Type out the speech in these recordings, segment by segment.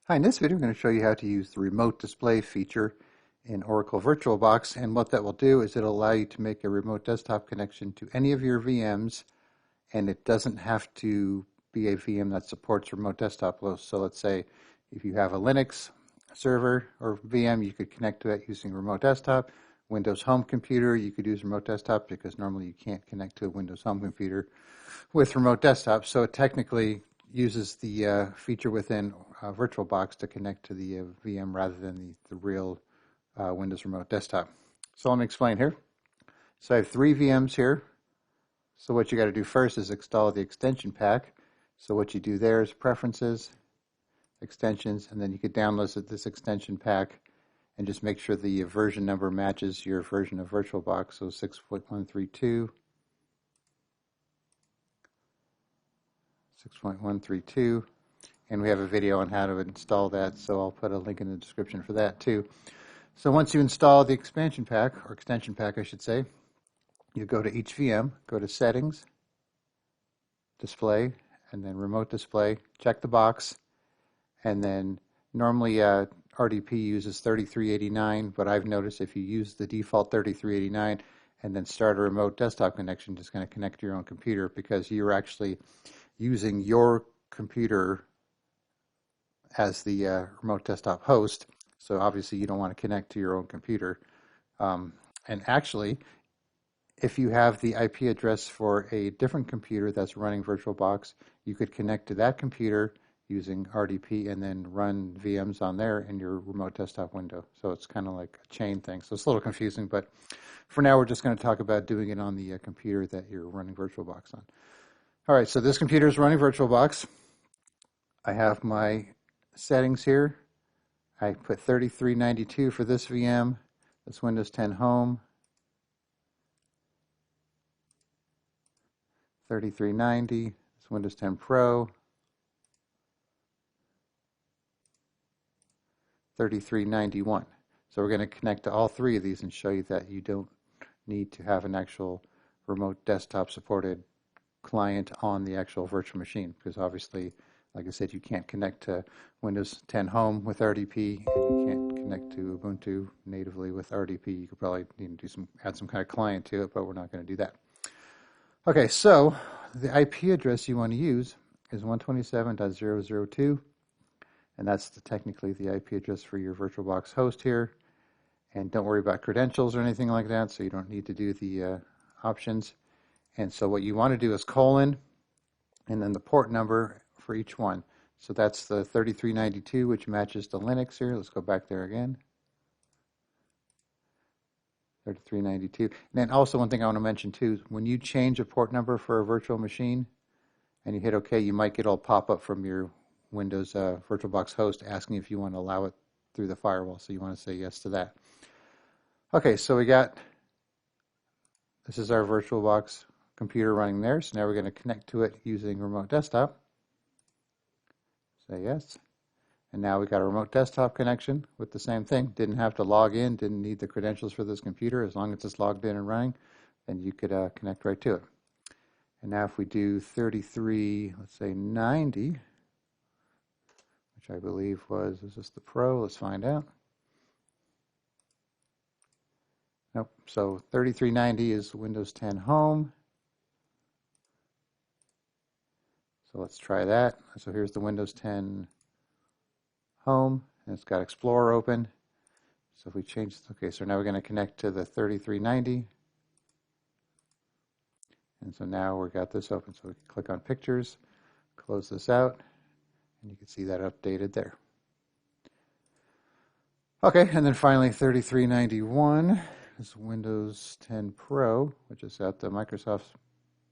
Hi, in this video I'm going to show you how to use the remote display feature in Oracle VirtualBox, and what that will do is it'll allow you to make a remote desktop connection to any of your VMs, and it doesn't have to be a VM that supports remote desktop hosts. So let's say if you have a Linux server or VM, you could connect to it using remote desktop. Windows home computer, you could use remote desktop because normally you can't connect to a Windows home computer with remote desktop. So it technically uses the feature within VirtualBox to connect to the VM rather than the real Windows Remote Desktop. So let me explain here. So I have 3 VMs here. So what you got to do first is install the extension pack. So what you do there is Preferences, Extensions, and then you could download this extension pack and just make sure the version number matches your version of VirtualBox. So 6.132. 6.132, and we have a video on how to install that, so I'll put a link in the description for that too. So once you install the expansion pack, or extension pack I should say, you go to each VM, go to Settings, Display, and then Remote Display, check the box, and then normally RDP uses 3389, but I've noticed if you use the default 3389 and then start a remote desktop connection, just going to connect to your own computer, because you're actually using your computer as the remote desktop host. So obviously you don't want to connect to your own computer. And actually, if you have the IP address for a different computer that's running VirtualBox, you could connect to that computer using RDP and then run VMs on there in your remote desktop window. So it's kind of like a chain thing. So it's a little confusing, but for now we're just going to talk about doing it on the computer that you're running VirtualBox on. All right, so this computer is running VirtualBox. I have my settings here. I put 3392 for this VM. This Windows 10 Home. 3390. This Windows 10 Pro. 3391. So we're going to connect to all 3 of these and show you that you don't need to have an actual remote desktop supported client on the actual virtual machine, because obviously, like I said, you can't connect to Windows 10 Home with RDP, and you can't connect to Ubuntu natively with RDP. You could probably need to add some kind of client to it, but we're not going to do that. Okay, so the IP address you want to use is 127.0.0.2, and that's technically the IP address for your VirtualBox host here. And don't worry about credentials or anything like that, so you don't need to do the options. And so what you want to do is colon and then the port number for each one. So that's the 3392, which matches the Linux here. Let's go back there again. 3392. And then also one thing I want to mention too is when you change a port number for a virtual machine and you hit OK, you might get a pop-up from your Windows VirtualBox host asking if you want to allow it through the firewall. So you want to say yes to that. Okay, so this is our VirtualBox computer running there. So now we're going to connect to it using remote desktop. Say yes. And now we got a remote desktop connection with the same thing. Didn't have to log in, didn't need the credentials for this computer. As long as it's logged in and running, then you could connect right to it. And now if we do 33, let's say 90, which I believe is this the Pro? Let's find out. Nope. So 3390 is Windows 10 Home. So let's try that. So here's the Windows 10 Home, and it's got Explorer open. So if we change, okay, so now we're going to connect to the 3390. And so now we've got this open. So we can click on Pictures, close this out, and you can see that updated there. Okay, and then finally 3391 is Windows 10 Pro, which is at the Microsoft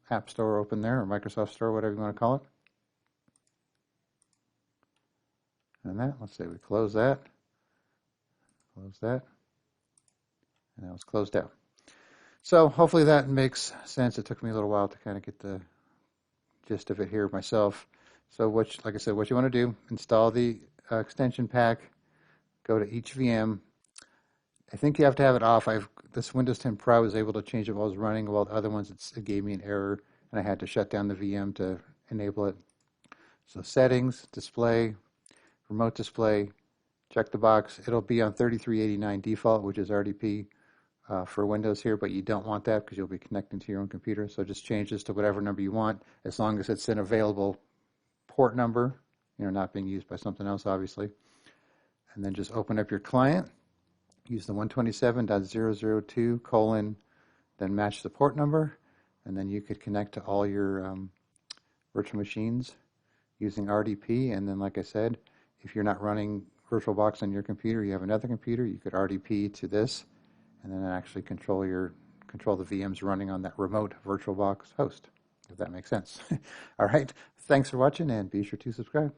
App Store open there, or Microsoft Store, whatever you want to call it. And that, let's say we close that, and now it's closed out. So hopefully that makes sense. It took me a little while to kind of get the gist of it here myself. So like I said, what you want to do, install the extension pack, go to each VM. I think you have to have it off. This Windows 10 Pro was able to change it while I was running, while the other ones it gave me an error, and I had to shut down the VM to enable it. So Settings, Display, remote display, check the box. It'll be on 3389 default, which is RDP for Windows here, but you don't want that because you'll be connecting to your own computer. So just change this to whatever number you want, as long as it's an available port number, not being used by something else, obviously. And then just open up your client, use the 127.002:, then match the port number, and then you could connect to all your virtual machines using RDP. And then, like I said, if you're not running VirtualBox on your computer, you have another computer, you could RDP to this, and then actually control the VMs running on that remote VirtualBox host, if that makes sense. All right, thanks for watching, and be sure to subscribe.